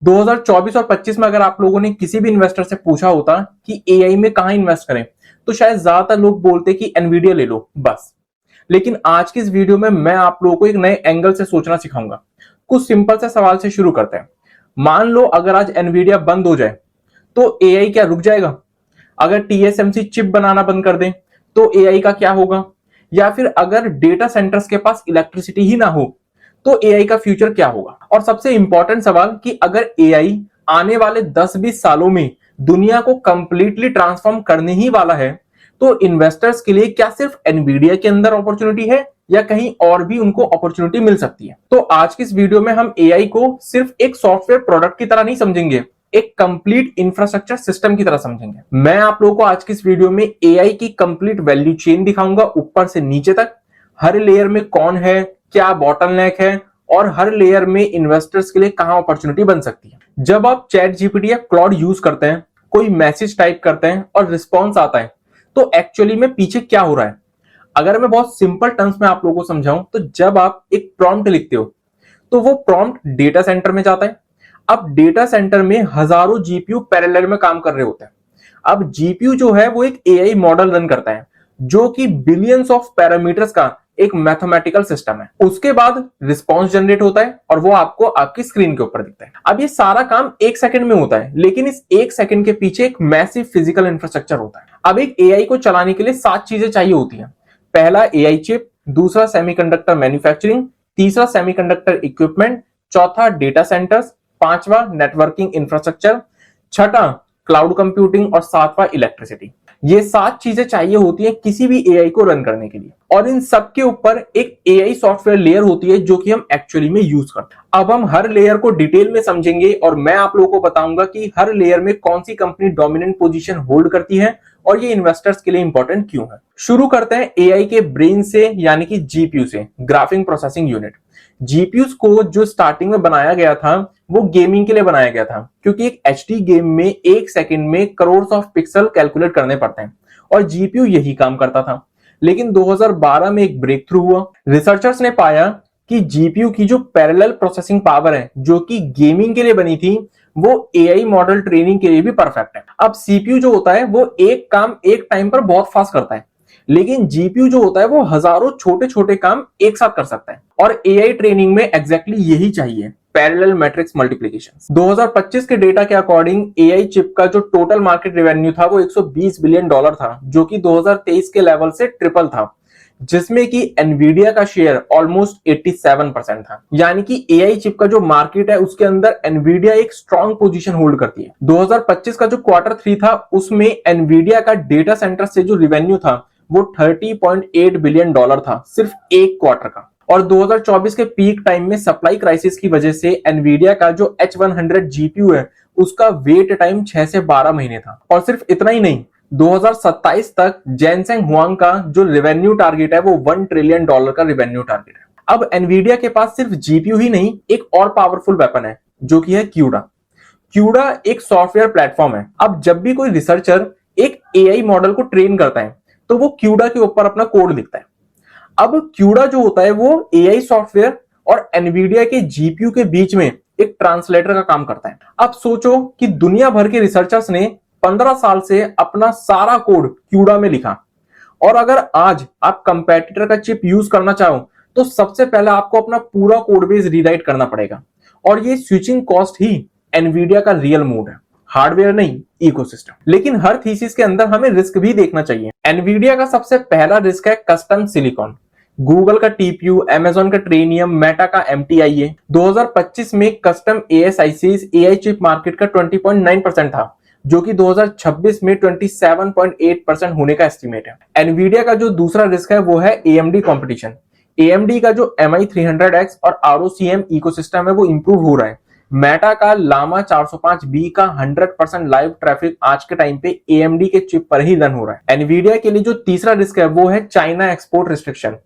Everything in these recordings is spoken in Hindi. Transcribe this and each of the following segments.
2024 और 25 में अगर आप लोगों ने किसी भी इन्वेस्टर से पूछा होता कि एआई में कहां इन्वेस्ट करें, तो शायद ज्यादातर लोग बोलते कि एनवीडिया ले लो बस। लेकिन आज की इस वीडियो में मैं आप लोगों को एक नए एंगल से सोचना सिखाऊंगा। कुछ सिंपल से सवाल से शुरू करते हैं। मान लो अगर आज एनवीडिया बंद हो जाए तो एआई क्या रुक जाएगा? अगर टीएसएमसी चिप बनाना बंद कर दें तो एआई का क्या होगा? या फिर अगर डेटा सेंटर्स के पास इलेक्ट्रिसिटी ही ना हो तो एआई का फ्यूचर क्या होगा? और सबसे इंपॉर्टेंट सवाल कि अगर एआई आने वाले 10-20 सालों में दुनिया को कंप्लीटली ट्रांसफॉर्म करने ही वाला है, तो इन्वेस्टर्स के लिए क्या सिर्फ एनवीडिया के अंदर अपॉर्चुनिटी है या कहीं और भी उनको अपॉर्चुनिटी मिल सकती है? तो आज की इस वीडियो में हम एआई को सिर्फ एक सॉफ्टवेयर प्रोडक्ट की तरह नहीं समझेंगे, एक कंप्लीट इंफ्रास्ट्रक्चर सिस्टम की तरह समझेंगे। मैं आप लोगों को आज की इस वीडियो में एआई की कंप्लीट वैल्यू चेन दिखाऊंगा, ऊपर से नीचे तक। हर लेयर में कौन है, क्या बॉटलनेक है और हर लेयर में इन्वेस्टर्स के लिए कहां अपॉर्चुनिटी बन सकती है। जब आप चैट जीपीटी या क्लॉड यूज करते हैं, कोई मैसेज टाइप करते हैं और रिस्पॉन्स आता है, तो एक्चुअली में पीछे क्या हो रहा है? अगर मैं बहुत सिंपल टर्म्स में आप लोगों को समझाऊं, तो जब आप एक प्रॉम्प्ट लिखते हो तो वो प्रॉम्प्ट डेटा सेंटर में जाता है। अब डेटा सेंटर में हजारों जीपीयू पैरेलल में काम कर रहे होते हैं। अब जीपीयू जो है वो एक एआई मॉडल रन करता है जो कि बिलियंस ऑफ पैरामीटर्स का एक मैथमेटिकल सिस्टम है। उसके बाद रिस्पॉन्स जनरेट होता है और वो आपको आपकी स्क्रीन के ऊपर दिखता है। अब ये सारा काम 1 सेकंड में होता है, लेकिन इस 1 सेकंड के पीछे एक मैसिव फिजिकल इंफ्रास्ट्रक्चर होता है। अब एक एआई को चलाने के लिए 7 चीजें चाहिए होती हैं। पहला एआई चिप, दूसरा सेमीकंडक्टर मैन्युफैक्चरिंग, तीसरा सेमीकंडक्टर इक्विपमेंट, चौथा डेटा सेंटर्स, पांचवा नेटवर्किंग इंफ्रास्ट्रक्चर, छठा क्लाउड कंप्यूटिंग और सातवां इलेक्ट्रिसिटी। ये 7 चीजें चाहिए होती हैं किसी भी एआई को रन करने के लिए, और इन सब के ऊपर एक एआई सॉफ्टवेयर लेयर होती है जो कि हम एक्चुअली में यूज करते हैं। अब हम हर लेयर को डिटेल में समझेंगे और मैं आप लोगों को बताऊंगा कि हर लेयर में कौन सी कंपनी डोमिनेंट पोजीशन होल्ड करती है और ये इन्वेस्टर्स के लिए इंपॉर्टेंट क्यों है। शुरू करते हैं एआई के ब्रेन से, यानी कि जीपीयू से, ग्राफिक प्रोसेसिंग यूनिट। जीपीयू को जो स्टार्टिंग में बनाया गया था वो गेमिंग के लिए बनाया गया था, क्योंकि एक एचडी गेम में 1 सेकंड में करोड़ ऑफ पिक्सल कैलकुलेट करने पड़ते हैं और जीपीयू यही काम करता था। लेकिन 2012 में एक ब्रेक थ्रू हुआ। रिसर्चर्स ने पाया कि जीपीयू की जो पैरेलल प्रोसेसिंग पावर है जो कि गेमिंग के लिए बनी थी, वो एआई मॉडल ट्रेनिंग के लिए भी परफेक्ट है। अब सीपीयू जो होता है वो एक काम एक टाइम पर बहुत फास्ट करता है, लेकिन जीपीयू जो होता है वो हजारों छोटे छोटे काम एक साथ कर सकता है, और एआई ट्रेनिंग में एग्जैक्टली यही चाहिए, पैरेलल मैट्रिक्स मल्टीप्लिकेशन। 2025 के डेटा के अकॉर्डिंग एआई चिप का जो टोटल मार्केट रेवेन्यू था वो $120 बिलियन था, जो कि 2023 के लेवल से ट्रिपल था, जिसमें कि एनवीडिया का शेयर ऑलमोस्ट 87% था। यानी कि एआई चिप का जो मार्केट है उसके अंदर एनवीडिया एक स्ट्रॉन्ग पोजीशन होल्ड करती है। 2025 का जो Q3 था उसमें एनवीडिया का डेटा सेंटर से जो रेवेन्यू था वो $30.8 बिलियन था, सिर्फ एक क्वार्टर का। और 2024 के पीक टाइम में सप्लाई क्राइसिस की वजह से एनवीडिया का जो H100 जीपीयू है उसका वेट टाइम 6 से 12 महीने था। और सिर्फ इतना ही नहीं, 2027 तक जेनसेंग हुआंग का जो रेवेन्यू टारगेट है वो $1 ट्रिलियन का रेवेन्यू टारगेट है। अब एनवीडिया के पास सिर्फ जीपीयू ही नहीं, एक और पावरफुल वेपन है जो कि है क्यूडा। क्यूडा एक सॉफ्टवेयर प्लेटफॉर्म है। अब जब भी कोई रिसर्चर एक एआई मॉडल को ट्रेन करता है तो वो क्यूडा के ऊपर अपना कोड लिखता है। अब क्यूडा जो होता है वो एआई सॉफ्टवेयर और एनवीडिया के जीपीयू के बीच में एक ट्रांसलेटर का काम करता है। अब सोचो कि दुनिया भर के रिसर्चर्स ने 15 साल से अपना सारा कोड क्यूडा में लिखा, और अगर आज आप कंपेटिटर का चिप यूज करना चाहो तो सबसे पहले आपको अपना पूरा कोड बेस रीराइट करना पड़ेगा। और ये स्विचिंग कॉस्ट ही एनवीडिया का रियल मोड है, हार्डवेयर नहीं, इकोसिस्टम। लेकिन हर थीसिस के अंदर हमें रिस्क भी देखना चाहिए। एनवीडिया का सबसे पहला रिस्क है कस्टम सिलिकॉन। गूगल का टीपीयू, अमेजॉन का ट्रेनियम, मेटा का एमटीआईए। 2025 में कस्टम एएसआईसीज एआई चिप मार्केट का 20.9% था, जो कि 2026 में 27.8% होने का एस्टिमेट है। एनवीडिया का जो दूसरा रिस्क है वो है एएमडी कंपटीशन। एएमडी का जो MI300X और ROCm इकोसिस्टम है वो इंप्रूव हो रहा है। मेटा का लामा 405B का 100% लाइव ट्रैफिक आज के टाइम पे एएमडी के चिप पर ही रन हो रहा है। एनवीडिया के लिए जो तीसरा रिस्क है वो है China export restriction.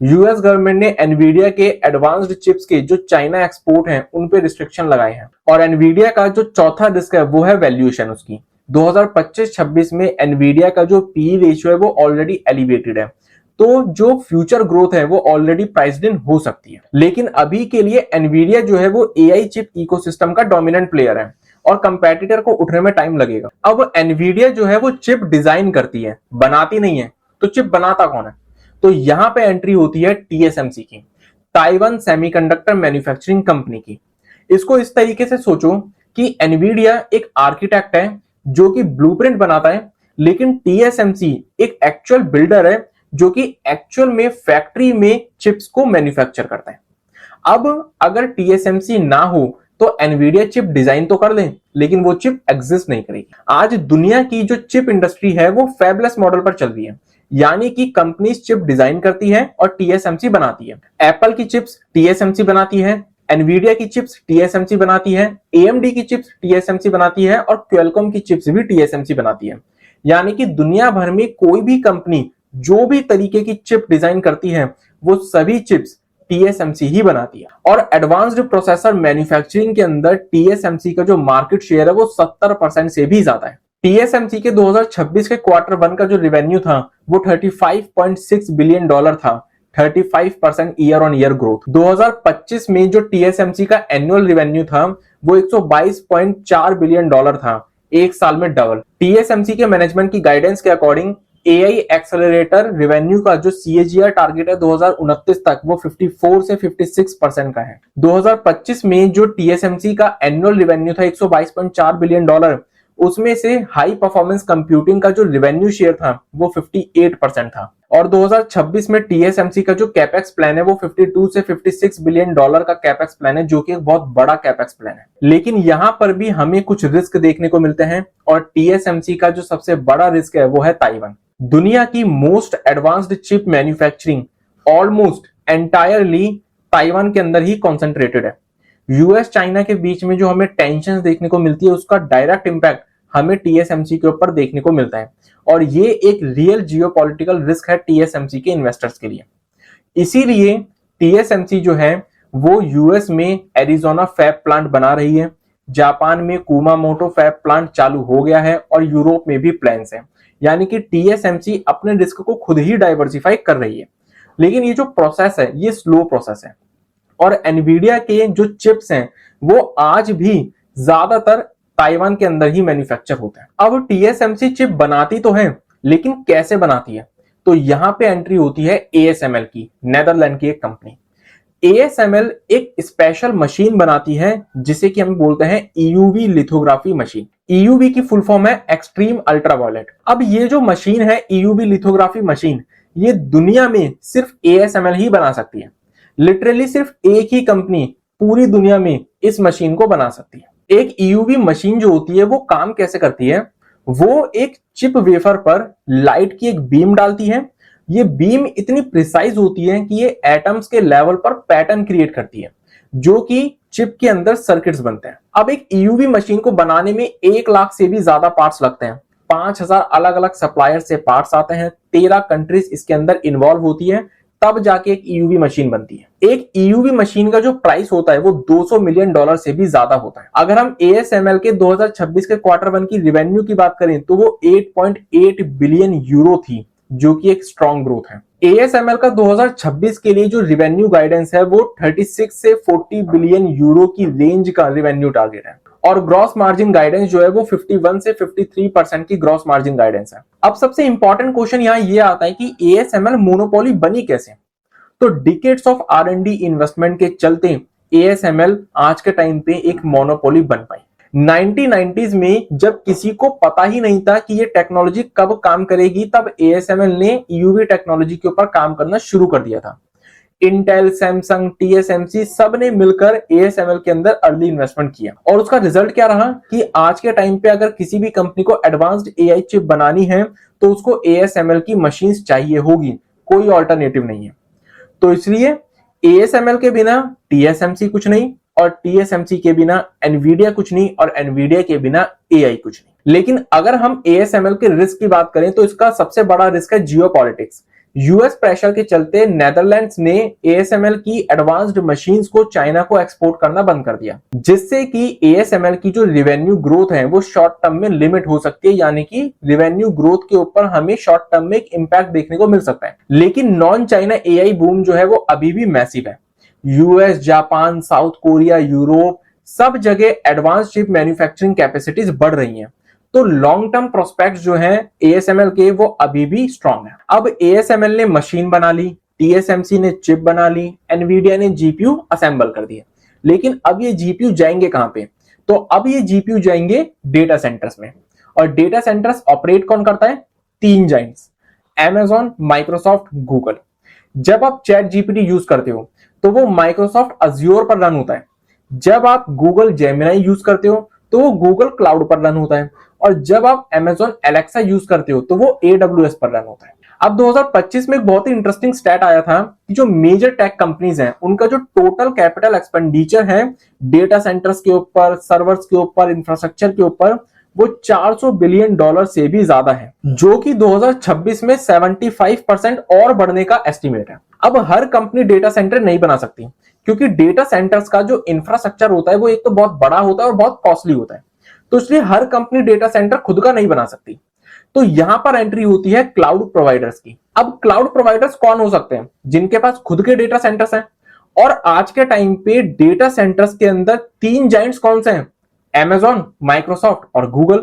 US government ने एनवीडिया के एडवांस्ड चिप्स के जो चाइना एक्सपोर्ट हैं उन पे रिस्ट्रिक्शन लगाए हैं। और एनवीडिया का जो चौथा रिस्क है वो है वैल्यूएशन उसकी। 2025-26 में एनवीडिया का जो पी रेशियो है वो ऑलरेडी एलिवेटेड है। तो जो फ्यूचर ग्रोथ है वो ऑलरेडी प्राइस्ड इन हो सकती है। लेकिन अभी के लिए एनवीडिया जो है वो एआई चिप इकोसिस्टम का डोमिनेंट प्लेयर है और कंपेटिटर को उठने में टाइम लगेगा। अब एनवीडिया जो है वो चिप डिजाइन करती है, बनाती नहीं है। तो चिप बनाता कौन है? तो यहां पे एंट्री होती है टीएसएमसी की, ताइवान सेमीकंडक्टर मैन्युफैक्चरिंग कंपनी की। इसको इस तरीके से सोचो कि एनवीडिया एक आर्किटेक्ट है जो कि ब्लूप्रिंट बनाता है, लेकिन टीएसएमसी एक एक्चुअल बिल्डर है जो कि एक्चुअल में फैक्ट्री में चिप्स को मैन्युफैक्चर करता है। अब अगर टीएसएमसी ना हो तो एनवीडिया चिप डिजाइन तो कर ले, लेकिन वो चिप एग्जिस्ट नहीं करेगी। आज दुनिया की जो चिप इंडस्ट्री है वो फैबलेस मॉडल पर चल रही है, यानी कि कंपनीज चिप डिजाइन करती है और टीएसएमसी बनाती है। एप्पल की चिप्स टीएसएमसी बनाती है, एनवीडिया की चिप्स टीएसएमसी बनाती है, एएमडी की चिप्स टीएसएमसी बनाती है और क्वालकॉम की चिप्स भी टीएसएमसी बनाती है। यानी कि दुनिया भर में कोई भी कंपनी जो भी तरीके की चिप डिजाइन करती है वो सभी चिप्स टीएसएमसी ही बनाती है। और एडवांस्ड प्रोसेसर मैन्युफैक्चरिंग के अंदर टीएसएमसी का जो मार्केट शेयर है वो 70% से भी ज्यादा है। टीएसएमसी के 2026 के क्वार्टर वन का जो रेवेन्यू था वो $35.6 बिलियन था, 35% ईयर ऑन ईयर ग्रोथ। 2025 में जो टीएसएमसी का एनुअल रेवेन्यू था वो $122.4 बिलियन था, एक साल में डबल। टीएसएमसी के मैनेजमेंट की गाइडेंस के अकॉर्डिंग एआई एक्सेलरेटर रेवेन्यू का जो सीएजीआर टारगेट है 2029 तक वो 54 से 56% का है। 2025 में जो टीएसएमसी का एनुअल रेवेन्यू था $122.4 बिलियन, उसमें से हाई परफॉर्मेंस कंप्यूटिंग का जो रेवेन्यू शेयर था वो 58% था। और 2026 में टीएसएमसी का जो कैपेक्स प्लान है वो 52 से 56 बिलियन डॉलर का कैपेक्स प्लान है, जो कि एक बहुत बड़ा कैपेक्स प्लान है। लेकिन यहां पर भी हमें कुछ रिस्क देखने को मिलते हैं और टीएसएमसी का जो सबसे बड़ा रिस्क है वो है ताइवान। दुनिया की most advanced chip manufacturing almost entirely Taiwan के अंदर ही कॉन्सेंट्रेटेड है। यूएस चाइना के बीच में जो हमें टेंशन देखने को मिलती है उसका डायरेक्ट इंपैक्ट हमें टीएसएमसी के ऊपर देखने को मिलता है और ये एक रियल जियोपॉलिटिकल रिस्क है टीएसएमसी के इन्वेस्टर्स के लिए। इसीलिए टीएसएमसी जो है वो यूएस में एरिजोना फैब प्लांट बना रही है, जापान में कुमामोटो फैब प्लांट चालू हो गया है और यूरोप में भी प्लान्स हैं। यानी कि टीएसएमसी अपने रिस्क को खुद ही डाइवर्सिफाई कर रही है। लेकिन ये जो प्रोसेस है ये स्लो प्रोसेस है और एनवीडिया के जो चिप्स हैं वो आज भी ज्यादातर ताइवान के अंदर ही मैन्युफैक्चर होते हैं। अब टीएसएमसी चिप बनाती तो है, लेकिन कैसे बनाती है? तो यहां पे एंट्री होती है एएसएमएल की, नेदरलैंड की एक कंपनी। एएसएमएल एक स्पेशल मशीन बनाती है जिसे कि हम बोलते हैं ईयूवी लिथोग्राफी मशीन। ईयूवी की फुल फॉर्म है एक्सट्रीम अल्ट्रावायलेट। अब ये जो मशीन है ईयूवी लिथोग्राफी मशीन, ये दुनिया में सिर्फ एएसएमएल ही बना सकती है। लिटरली सिर्फ एक ही कंपनी पूरी दुनिया में इस मशीन को बना सकती है। एक ईयूवी मशीन जो होती है वो काम कैसे करती है? वो एक चिप वेफर पर लाइट की एक बीम डालती है। ये बीम इतनी प्रिसाइज होती है कि ये एटम्स के लेवल पर पैटर्न क्रिएट करती है, जो कि चिप के अंदर सर्किट्स बनते हैं। अब एक ईयूवी मशीन को बनाने में 1 लाख से भी ज्यादा पार्ट्स लगते हैं। 5000 अलग अलग सप्लायर से पार्ट्स आते हैं, 13 कंट्रीज इसके अंदर इन्वॉल्व होती है, तब जाके एक ईयूवी मशीन बनती है। एक ईयूवी मशीन का जो प्राइस होता है वो $200 मिलियन से भी ज्यादा होता है। अगर हम एएसएमएल के 2026 के क्वार्टर वन की रेवेन्यू की बात करें तो वो 8.8 बिलियन यूरो थी, जो कि एक स्ट्रॉन्ग ग्रोथ है। एएसएमएल का 2026 के लिए जो रेवेन्यू गाइडेंस है वो 36 से 40 बिलियन यूरो की रेंज का रेवेन्यू टारगेट है और ग्रॉस मार्जिन गाइडेंस जो है वो 51 से 53% की ग्रॉस मार्जिन गाइडेंस है। अब सबसे इंपॉर्टेंट क्वेश्चन यहाँ ये आता है कि एएसएमएल मोनोपोली बनी कैसे? तो डिकेड्स ऑफ आर&डी इन्वेस्टमेंट के चलते एएसएमएल आज के टाइम पे एक मोनोपोली बन पाई। 1990s में जब किसी को पता ही नहीं था कि ये टेक्नोलॉजी कब काम करेगी, तब एएसएमएल ने यूवी टेक्नोलॉजी के ऊपर काम करना शुरू कर दिया था। इंटेल, सैमसंग, टीएसएमसी सब ने मिलकर एएसएमएल के अंदर अर्ली इन्वेस्टमेंट किया और उसका रिजल्ट क्या रहा कि आज के टाइम पे अगर किसी भी कंपनी को एडवांस्ड एआई चिप बनानी है तो उसको एएसएमएल की मशीन्स चाहिए होगी, कोई ऑल्टरनेटिव नहीं है। तो इसलिए एएसएमएल के बिना टीएसएमसी कुछ नहीं और टीएसएमसी के बिना एनवीडिया कुछ नहीं और एनवीडिया के बिना एआई कुछ नहीं। लेकिन अगर हम एएसएमएल के रिस्क की बात करें तो इसका सबसे बड़ा रिस्क है जियोपॉलिटिक्स, यूएस प्रेशर के चलते नेदरलैंड्स ने एएसएमएल की एडवांस्ड मशीन्स को चाइना को एक्सपोर्ट करना बंद कर दिया, जिससे कि एएसएमएल की जो रिवेन्यू ग्रोथ है वो शॉर्ट टर्म में लिमिट हो सकती है, यानी कि रिवेन्यू ग्रोथ के ऊपर हमें शॉर्ट टर्म में एक इंपैक्ट देखने को मिल सकता है। लेकिन नॉन चाइना एआई बूम जो है वो अभी भी मैसिव है। US, Japan, south Korea, Europe, सब जगह एडवांस चिप मैन्युफैक्चरिंग कैपेसिटीज बढ़ रही हैं। तो लॉन्ग टर्म प्रोस्पेक्ट्स जो हैं एएसएमएल के वो अभी भी स्ट्रांग है। अब एएसएमएल ने मशीन बना ली, टीएसएमसी ने चिप बना ली, एनवीडिया ने जीपीयू असेंबल कर दिए, लेकिन अब ये जीपीयू जाएंगे कहां पे? तो अब ये जीपीयू जाएंगे डेटा सेंटर्स में। और डेटा सेंटर्स ऑपरेट कौन करता है? तीन जाइंट्स, Amazon, माइक्रोसॉफ्ट, गूगल। जब आप चैट जीपीटी यूज करते हो तो वो माइक्रोसॉफ्ट अज्योर पर रन होता है। जब आप गूगल जेमिनाई यूज करते हो तो वो गूगल क्लाउड पर रन होता है। और जब आप Amazon एलेक्सा यूज करते हो तो वो AWS पर रन होता है। अब 2025 में एक बहुत ही इंटरेस्टिंग स्टैट आया था कि जो मेजर टेक कंपनीज हैं उनका जो टोटल कैपिटल एक्सपेंडिचर है डेटा सेंटर्स के ऊपर, सर्वर्स के ऊपर, इंफ्रास्ट्रक्चर के ऊपर, वो $400 बिलियन से भी ज्यादा है, जो कि 2026 में 75% और बढ़ने का एस्टिमेट है। अब हर कंपनी डेटा सेंटर नहीं बना सकती, क्योंकि डेटा सेंटर्स का जो इंफ्रास्ट्रक्चर होता है वो एक तो बहुत बड़ा होता है और बहुत कॉस्टली होता है। तो इसलिए हर कंपनी डेटा सेंटर खुद का नहीं बना सकती। तो यहां पर एंट्री होती है क्लाउड प्रोवाइडर्स की। अब क्लाउड प्रोवाइडर्स कौन हो सकते हैं? जिनके पास खुद के डेटा सेंटर्स हैं। और आज के टाइम पे डेटा सेंटर्स के अंदर तीन जाइंट्स कौन से हैं? Amazon, माइक्रोसॉफ्ट और गूगल।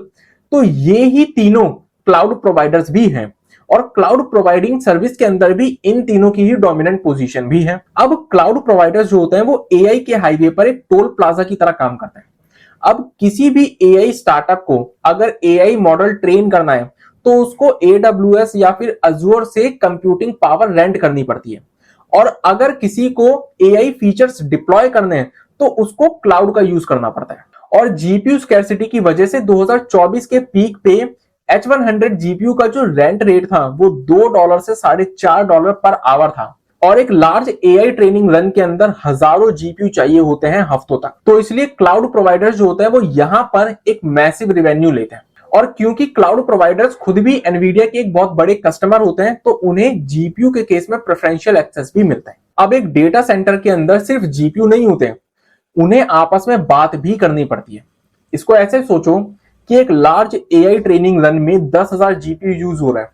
तो ये ही तीनों क्लाउड प्रोवाइडर्स भी हैं और क्लाउड प्रोवाइडिंग सर्विस के अंदर भी इन तीनों की ही डोमिनेंट पोजीशन भी है। अब क्लाउड प्रोवाइडर्स जो होते हैं वो एआई के हाईवे पर एक टोल प्लाजा की तरह काम करते हैं। अब किसी भी एआई स्टार्टअप को अगर एआई मॉडल ट्रेन करना है तो उसको AWS या फिर अज्योर से कंप्यूटिंग पावर रेंट करनी पड़ती है। और अगर किसी को एआई फीचर्स डिप्लॉय करने हैं तो उसको क्लाउड का यूज करना पड़ता है। और जीपीयू स्कैर्सिटी की वजह से 2024 के पीक पे H100 जीपीयू का जो रेंट रेट था वो $2 से $4.5 पर आवर था। और एक लार्ज एआई ट्रेनिंग रन के अंदर हजारों जीपीयू चाहिए होते हैं हफ्तों तक। तो इसलिए क्लाउड प्रोवाइडर्स जो होते हैं वो यहां पर एक मैसिव रेवेन्यू लेते हैं। और क्योंकि क्लाउड प्रोवाइडर्स खुद भी एनवीडिया के एक बहुत बड़े कस्टमर होते हैं तो उन्हें जीपीयू के केस में प्रेफरेंशियल एक्सेस भी मिलता है। अब एक डेटा सेंटर के अंदर सिर्फ जीपीयू नहीं होते, उन्हें आपस में बात भी करनी पड़ती है। इसको ऐसे सोचो कि एक लार्ज एआई ट्रेनिंग रन में 10,000 जीपीयू यूज हो रहा है,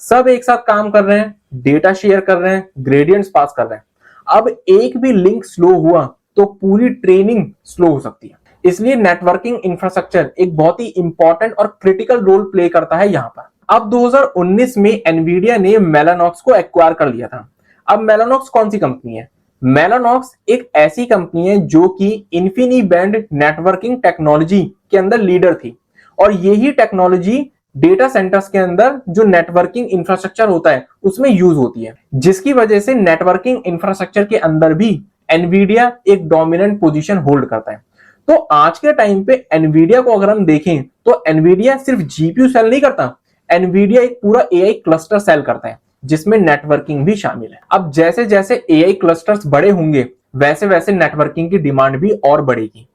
सब एक साथ काम कर रहे हैं, डेटा शेयर कर रहे हैं, ग्रेडियंट्स पास कर रहे हैं। अब एक भी लिंक स्लो हुआ तो पूरी ट्रेनिंग स्लो हो सकती है। इसलिए नेटवर्किंग इंफ्रास्ट्रक्चर एक बहुत ही इंपॉर्टेंट और क्रिटिकल रोल प्ले करता है यहां पर। अब 2019 में एनवीडिया ने मेलानॉक्स को एक्वायर कर लिया था। अब मेलानॉक्स कौन सी कंपनी है? मेलानॉक्स एक ऐसी कंपनी है जो कि इन्फिनीबैंड नेटवर्किंग टेक्नोलॉजी के अंदर लीडर थी। और यही टेक्नोलॉजी डेटा सेंटर्स के अंदर जो नेटवर्किंग इंफ्रास्ट्रक्चर होता है उसमें यूज होती है, जिसकी वजह से नेटवर्किंग इंफ्रास्ट्रक्चर के अंदर भी एनवीडिया एक डोमिनेंट पोजीशन होल्ड करता है। तो आज के टाइम पे एनवीडिया को अगर हम देखें तो एनवीडिया सिर्फ जीपीयू सेल नहीं करता, एनवीडिया एक पूरा एआई क्लस्टर सेल करता है जिसमें नेटवर्किंग भी शामिल है। अब जैसे जैसे एआई क्लस्टर्स बड़े होंगे वैसे वैसे नेटवर्किंग की डिमांड भी और बढ़ेगी।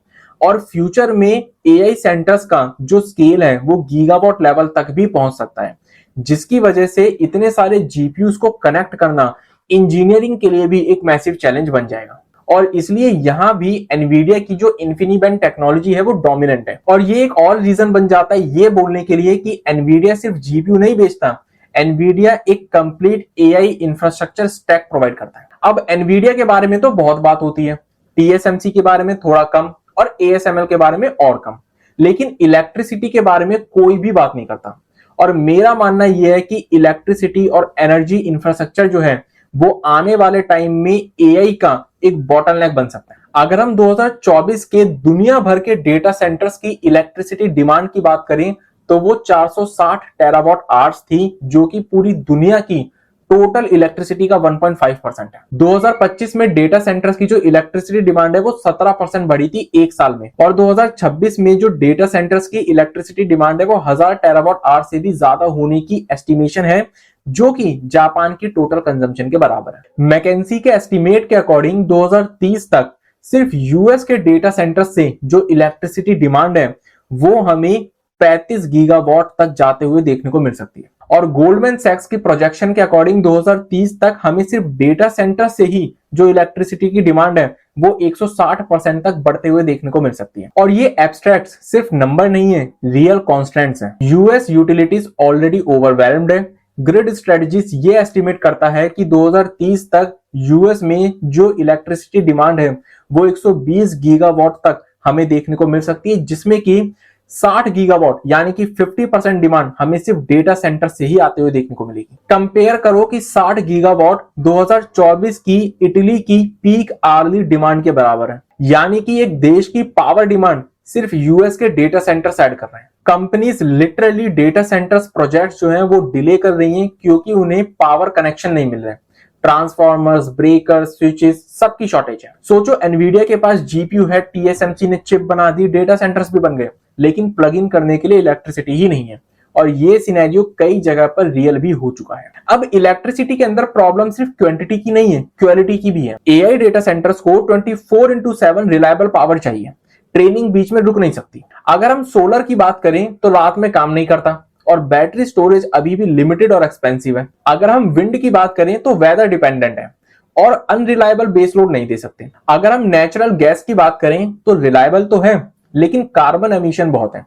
और फ्यूचर में एआई सेंटर्स का जो स्केल है वो गीगावाट लेवल तक भी पहुंच सकता है, जिसकी वजह से इतने सारे जीपीयूज को कनेक्ट करना इंजीनियरिंग के लिए भी एक मैसिव चैलेंज बन जाएगा। और इसलिए यहां भी एनवीडिया की जो इन्फिनीबैंड टेक्नोलॉजी है वो डोमिनेंट है। और ये एक और रीजन बन जाता है ये बोलने के लिए कि एनवीडिया सिर्फ जीपीयू नहीं बेचता, एनवीडिया एक complete AI infrastructure stack provide करता है। अब एनवीडिया के बारे में तो बहुत बात होती है, टीएसएमसी के बारे में थोड़ा कम और एएसएमएल के बारे में और कम, लेकिन इलेक्ट्रिसिटी के बारे में कोई भी बात नहीं करता। और मेरा मानना यह है कि इलेक्ट्रिसिटी और एनर्जी इंफ्रास्ट्रक्चर जो है वो आने वाले टाइम में एआई का एक बॉटलनेक बन सकता है। अगर हम 2024 के दुनिया भर के डेटा सेंटर्स की इलेक्ट्रिसिटी डिमांड की बात करें तो वो 460 टेरावाट आवर्स थी, जो कि पूरी दुनिया की टोटल इलेक्ट्रिसिटी का 1.5% है। 2025 में डेटा सेंटर्स की जो इलेक्ट्रिसिटी डिमांड है वो 17% बढ़ी थी एक साल में। और 2026 में जो डेटा सेंटर्स की इलेक्ट्रिसिटी डिमांड है वो 1000 टेरावाट आवर से भी ज्यादा होने की एस्टिमेशन है, जो कि जापान की टोटल कंजम्पशन के बराबर है। मैकेंसी के एस्टिमेट के अकॉर्डिंग 2030 तक सिर्फ यूएस के डेटा सेंटर्स से जो इलेक्ट्रिसिटी डिमांड है वो हमें 35 गीगावाट तक जाते हुए देखने को मिल सकती है। और गोल्डमैन सैक्स की प्रोजेक्शन के अकॉर्डिंग 2030 तक हमें सिर्फ डेटा सेंटर से ही जो इलेक्ट्रिसिटी की डिमांड है वो 160% तक बढ़ते हुए देखने को मिल सकती है। और ये एब्स्ट्रैक्ट्स सिर्फ नंबर नहीं है, रियल कॉन्स्टेंट्स हैं। यूएस यूटिलिटीज ऑलरेडी ओवरवेल्म्ड है। ग्रिड स्ट्रेटजीज ये एस्टिमेट करता है कि 2030 तक यूएस में जो इलेक्ट्रिसिटी डिमांड है वो 120 गीगावाट तक हमें देखने को मिल सकती है, जिसमें कि 60 गीगावाट यानी कि 50% डिमांड हमें सिर्फ डेटा सेंटर से ही आते हुए देखने को मिलेगी। कंपेयर करो कि 60 गीगावाट 2024 की इटली की पीक आवर्ली डिमांड के बराबर है, यानी कि एक देश की पावर डिमांड सिर्फ यूएस के डेटा सेंटर ऐड कर रहे हैं। Companies literally data centres projects जो हैं वो डिले कर रही हैं क्योंकि उन्हें पावर कनेक्शन नहीं मिल रहे हैं। ट्रांसफार्मर्स, ब्रेकर्स, स्विचेस सबकी शॉर्टेज है। सोचो एनवीडिया के पास जीपीयू है, टीएसएमसी ने चिप बना दी, डेटा सेंटर्स भी बन गए, लेकिन प्लग इन करने के लिए इलेक्ट्रिसिटी ही नहीं है। और ये सिनेरियो कई जगह पर रियल भी हो चुका है। अब इलेक्ट्रिसिटी के अंदर प्रॉब्लम सिर्फ क्वांटिटी की नहीं है, क्वालिटी की भी है। एआई डेटा सेंटर्स को 24/7 रिलायबल पावर चाहिए, ट्रेनिंग बीच में रुक नहीं सकती। अगर हम सोलर की बात करें तो रात में काम नहीं करता और बैटरी स्टोरेज अभी भी लिमिटेड और एक्सपेंसिव है। अगर हम विंड की बात करें तो वेदर डिपेंडेंट है और अनरिलायबल बेस लोड नहीं दे सकते। अगर हम नेचुरल गैस की बात करें तो रिलायबल तो है लेकिन कार्बन एमिशन बहुत है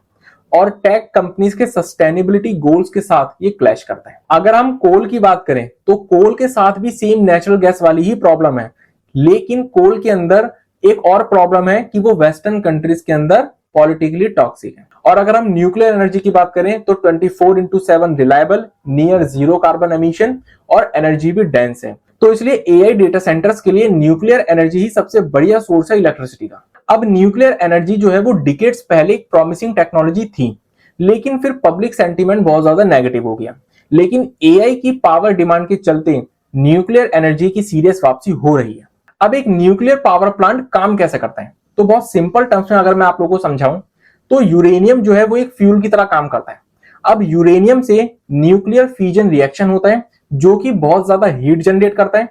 और टेक कंपनीज के सस्टेनेबिलिटी गोल्स के साथ ये क्लैश करता है। अगर हम कोल की बात करें तो कोल के साथ भी सेम नेचुरल गैस वाली ही प्रॉब्लम है, लेकिन कोल के अंदर एक और प्रॉब्लम है कि वो वेस्टर्न कंट्रीज के अंदर पॉलिटिकली टॉक्सिक है। और अगर हम न्यूक्लियर एनर्जी की बात करें तो 24/7 reliable, near zero carbon emission और एनर्जी भी डेंस है। तो इसलिए एआई डेटा सेंटर्स के लिए न्यूक्लियर एनर्जी ही सबसे बढ़िया सोर्स है इलेक्ट्रिसिटी का। अब न्यूक्लियर एनर्जी जो है वो डिकेड्स पहले एक प्रॉमिसिंग टेक्नोलॉजी थी, लेकिन फिर पब्लिक सेंटीमेंट बहुत ज्यादा नेगेटिव हो गया। लेकिन एआई की पावर डिमांड के चलते न्यूक्लियर एनर्जी की सीरियस वापसी हो रही है। अब एक न्यूक्लियर पावर प्लांट काम कैसे करता है, तो बहुत सिंपल टर्म्स में अगर मैं आप लोगों को समझाऊं तो यूरेनियम जो है वो एक फ्यूल की तरह काम करता है। अब यूरेनियम से न्यूक्लियर फ्यूजन रिएक्शन होता है जो कि बहुत ज्यादा हीट जनरेट करता है।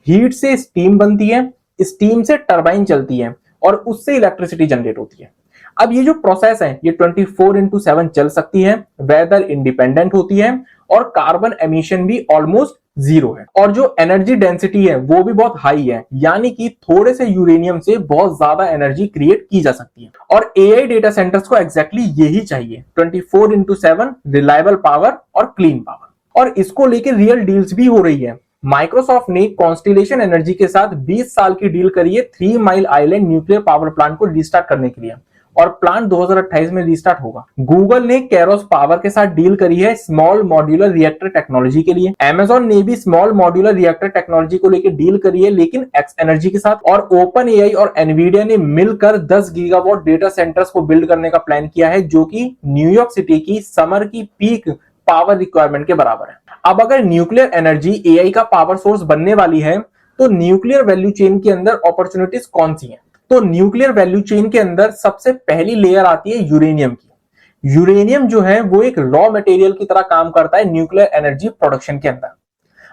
हीट से स्टीम बनती है, स्टीम से टरबाइन चलती है और उससे इलेक्ट्रिसिटी जनरेट होती है। अब ये जो प्रोसेस है ये 24/7 चल सकती है, वेदर इंडिपेंडेंट होती है और कार्बन एमिशन भी ऑलमोस्ट जीरो है। और जो एनर्जी डेंसिटी है वो भी बहुत हाई है, यानी कि थोड़े से यूरेनियम से बहुत ज्यादा एनर्जी क्रिएट की जा सकती है। और एआई डेटा सेंटर्स को एग्जैक्टली यही चाहिए, 24/7 रिलायबल पावर और क्लीन पावर। और इसको लेकर रियल डील्स भी हो रही है। माइक्रोसॉफ्ट ने कॉन्स्टेलेशन एनर्जी के साथ 20 साल की डील करी है 3 mile island nuclear power plant को रिस्टार्ट करने के लिए, और प्लांट 2028 में रिस्टार्ट होगा। गूगल ने कैरोस पावर के साथ डील करी है स्मॉल मॉड्यूलर रिएक्टर टेक्नोलॉजी के लिए। अमेजॉन ने भी स्मॉल मॉड्यूलर रिएक्टर टेक्नोलॉजी को लेकर डील करी है, लेकिन एक्स एनर्जी के साथ। और ओपन एआई और एनवीडिया ने मिलकर 10 गीगावाट डेटा सेंटर्स को बिल्ड करने का प्लान किया है, जो कि न्यूयॉर्क सिटी की समर की पीक पावर रिक्वायरमेंट के बराबर है। अब अगर न्यूक्लियर एनर्जी एआई का पावर सोर्स बनने वाली है तो न्यूक्लियर वैल्यू चेन के अंदर अपॉर्चुनिटीज कौन सी हैं? तो न्यूक्लियर वैल्यू चेन के अंदर सबसे पहली लेयर आती है यूरेनियम की। यूरेनियम जो है वो एक रॉ मटेरियल की तरह काम करता है न्यूक्लियर एनर्जी प्रोडक्शन के अंदर।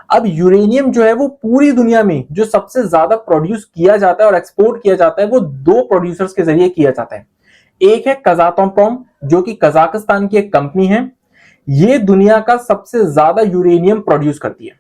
अब यूरेनियम जो है वो पूरी दुनिया में जो सबसे ज्यादा प्रोड्यूस किया जाता है और एक्सपोर्ट किया जाता है वो दो प्रोड्यूसर्स के जरिए किया जाता है। एक है कजातोम्प्रोम, जो कि कजाकिस्तान की एक कंपनी है। ये दुनिया का सबसे ज्यादा यूरेनियम प्रोड्यूस करती है।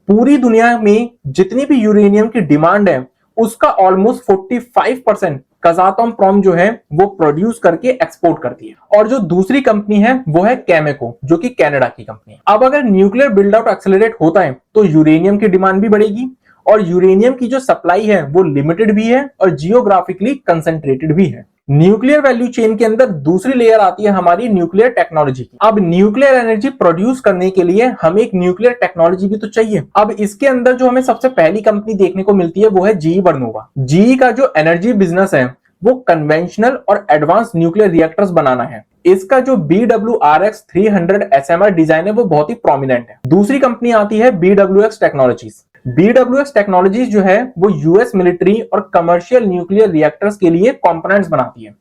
पूरी दुनिया में जितनी भी यूरेनियम की डिमांड है उसका ऑलमोस्ट 45% कजातोम्प्रोम जो है वो प्रोड्यूस करके एक्सपोर्ट करती है। और जो दूसरी कंपनी है वो है केमेको, जो कि कनाडा की कंपनी है। अब अगर न्यूक्लियर बिल्ड आउट एक्सेलरेट होता है तो यूरेनियम की डिमांड भी बढ़ेगी, और यूरेनियम की जो सप्लाई है वो लिमिटेड भी है और जियोग्राफिकली कंसेंट्रेटेड भी है। न्यूक्लियर वैल्यू चेन के अंदर दूसरी लेयर आती है हमारी न्यूक्लियर टेक्नोलॉजी की। अब न्यूक्लियर एनर्जी प्रोड्यूस करने के लिए हमें एक न्यूक्लियर टेक्नोलॉजी भी तो चाहिए। अब इसके अंदर जो हमें सबसे पहली कंपनी देखने को मिलती है वो है जीई वर्नोवा। जीई का जो एनर्जी बिजनेस है वो कन्वेंशनल और एडवांस न्यूक्लियर रिएक्टर्स बनाना है। इसका जो BWRX 300 SMR डिजाइन है वो बहुत ही प्रोमिनेंट है। दूसरी कंपनी आती है BWX टेक्नोलॉजीज। BWX टेक्नोलॉजीज जो है वो यूएस मिलिट्री और कमर्शियल न्यूक्लियर रिएक्टर्स के लिए कंपोनेंट्स बनाती है,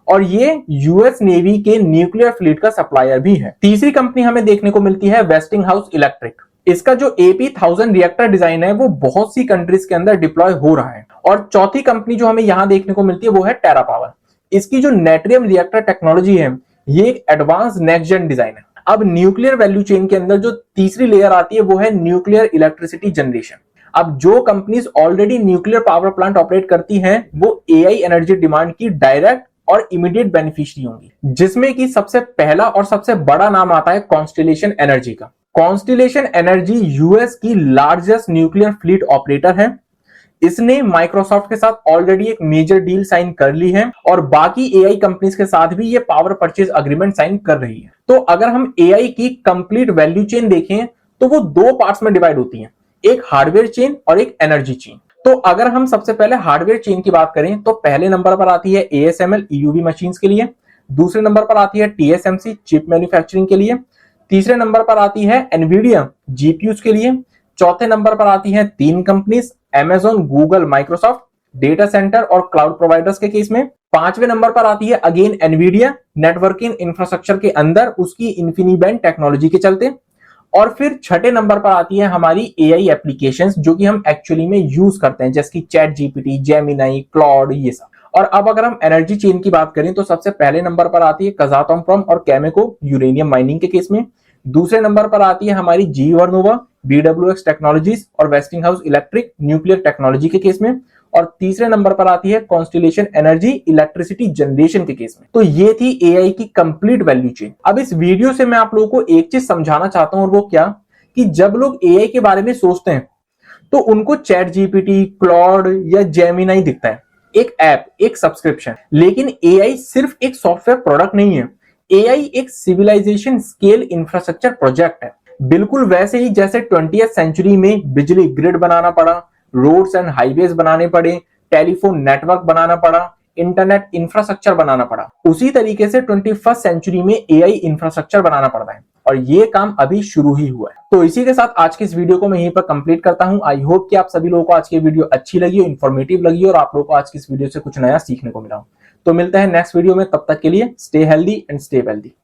और ये यूएस नेवी के न्यूक्लियर फ्लीट का सप्लायर भी है। तीसरी कंपनी हमें देखने को मिलती है वेस्टिंगहाउस इलेक्ट्रिक। इसका जो AP1000 रिएक्टर डिजाइन है वो बहुत सी कंट्रीज के अंदर डिप्लॉय हो रहा है। और चौथी कंपनी जो हमें यहां देखने को मिलती है वो है टेरा पावर। इसकी जो नेट्रियम रिएक्टर टेक्नोलॉजी है ये एक एडवांस नेक्स्ट जेन डिजाइन है। अब न्यूक्लियर वैल्यू चेन के अंदर जो तीसरी लेयर आती है वो है न्यूक्लियर इलेक्ट्रिसिटी जनरेशन। अब जो companies already nuclear power plant operate करती हैं वो एआई एनर्जी डिमांड की डायरेक्ट और इमीडिएट बेनिफिशियरी होंगी, जिसमें कि सबसे पहला और सबसे बड़ा नाम आता है कॉन्स्टेलेशन एनर्जी का। कॉन्स्टेलेशन एनर्जी यूएस की लार्जेस्ट न्यूक्लियर फ्लीट ऑपरेटर है। इसने माइक्रोसॉफ्ट के साथ ऑलरेडी एक मेजर डील साइन कर ली है और बाकी एआई कंपनीज के साथ भी ये पावर परचेज अग्रीमेंट साइन कर रही है। तो अगर हम एआई की कंप्लीट वैल्यू चेन देखें तो वो दो पार्ट्स में डिवाइड होती है, एक हार्डवेयर चेन और एक एनर्जी चेन। तो अगर हम सबसे पहले हार्डवेयर चेन की बात करें तो पहले नंबर पर आती है एएसएमएल ईयूवी मशीन्स के लिए, दूसरे नंबर पर आती है टीएसएमसी चिप मैन्युफैक्चरिंग के लिए, तीसरे नंबर पर आती है एनवीडिया जीपीयूज के लिए, चौथे नंबर पर आती है तीन companies Amazon, Google, Microsoft data centre और क्लाउड प्रोवाइडर्स के केस में। पांचवें नंबर पर आती है अगेन एनवीडिया नेटवर्किंग इंफ्रास्ट्रक्चर के अंदर उसकी इन्फिनीबैंड टेक्नोलॉजी के चलते। और फिर छठे नंबर पर आती है हमारी एआई एप्लीकेशंस जो कि हम एक्चुअली में यूज करते हैं, जैसे कि चैट जीपीटी, जेमिनाई, क्लॉड, ये सब। और अब अगर हम एनर्जी चेन की बात करें तो सबसे पहले नंबर पर आती है कजातोम्प्रोम और केमेको यूरेनियम माइनिंग के केस में, दूसरे नंबर पर आती है हमारी जी वर्नोवा, बीडब्ल्यूएक्स टेक्नोलॉजीज और वेस्टिंगहाउस इलेक्ट्रिक न्यूक्लियर टेक्नोलॉजी के केस में, और तीसरे नंबर पर आती है कॉन्स्टेलेशन एनर्जी इलेक्ट्रिसिटी जनरेशन के केस में। तो ये थी एआई की कंप्लीट वैल्यू चेन। अब इस वीडियो से मैं आप लोगों को एक चीज समझाना चाहता हूं और वो क्या, कि जब लोग एआई के बारे में सोचते हैं तो उनको चैट जीपीटी, क्लॉड या जेमिनाई दिखता है, एक ऐप, एक सब्सक्रिप्शन। लेकिन एआई सिर्फ एक सॉफ्टवेयर प्रोडक्ट नहीं है, एआई एक सिविलाइजेशन स्केल इंफ्रास्ट्रक्चर प्रोजेक्ट है। बिल्कुल वैसे ही जैसे 20वीं सेंचुरी में बिजली ग्रिड बनाना पड़ा, रोड्स एंड हाईवेज बनाने पड़े, टेलीफोन नेटवर्क बनाना पड़ा, इंटरनेट इंफ्रास्ट्रक्चर बनाना पड़ा, उसी तरीके से 21वीं सेंचुरी में एआई इंफ्रास्ट्रक्चर बनाना पड़ रहा है और ये काम अभी शुरू ही हुआ है। तो इसी के साथ आज की इस वीडियो को मैं यहीं पर कंप्लीट करता हूं। आई होप कि आप सभी लोगों को आज की वीडियो अच्छी लगी हो, इन्फॉर्मेटिव लगी हो और आप लोगों को आज की इस वीडियो से कुछ नया सीखने को मिला हो। तो मिलते हैं नेक्स्ट वीडियो में, तब तक के लिए stay healthy and stay wealthy.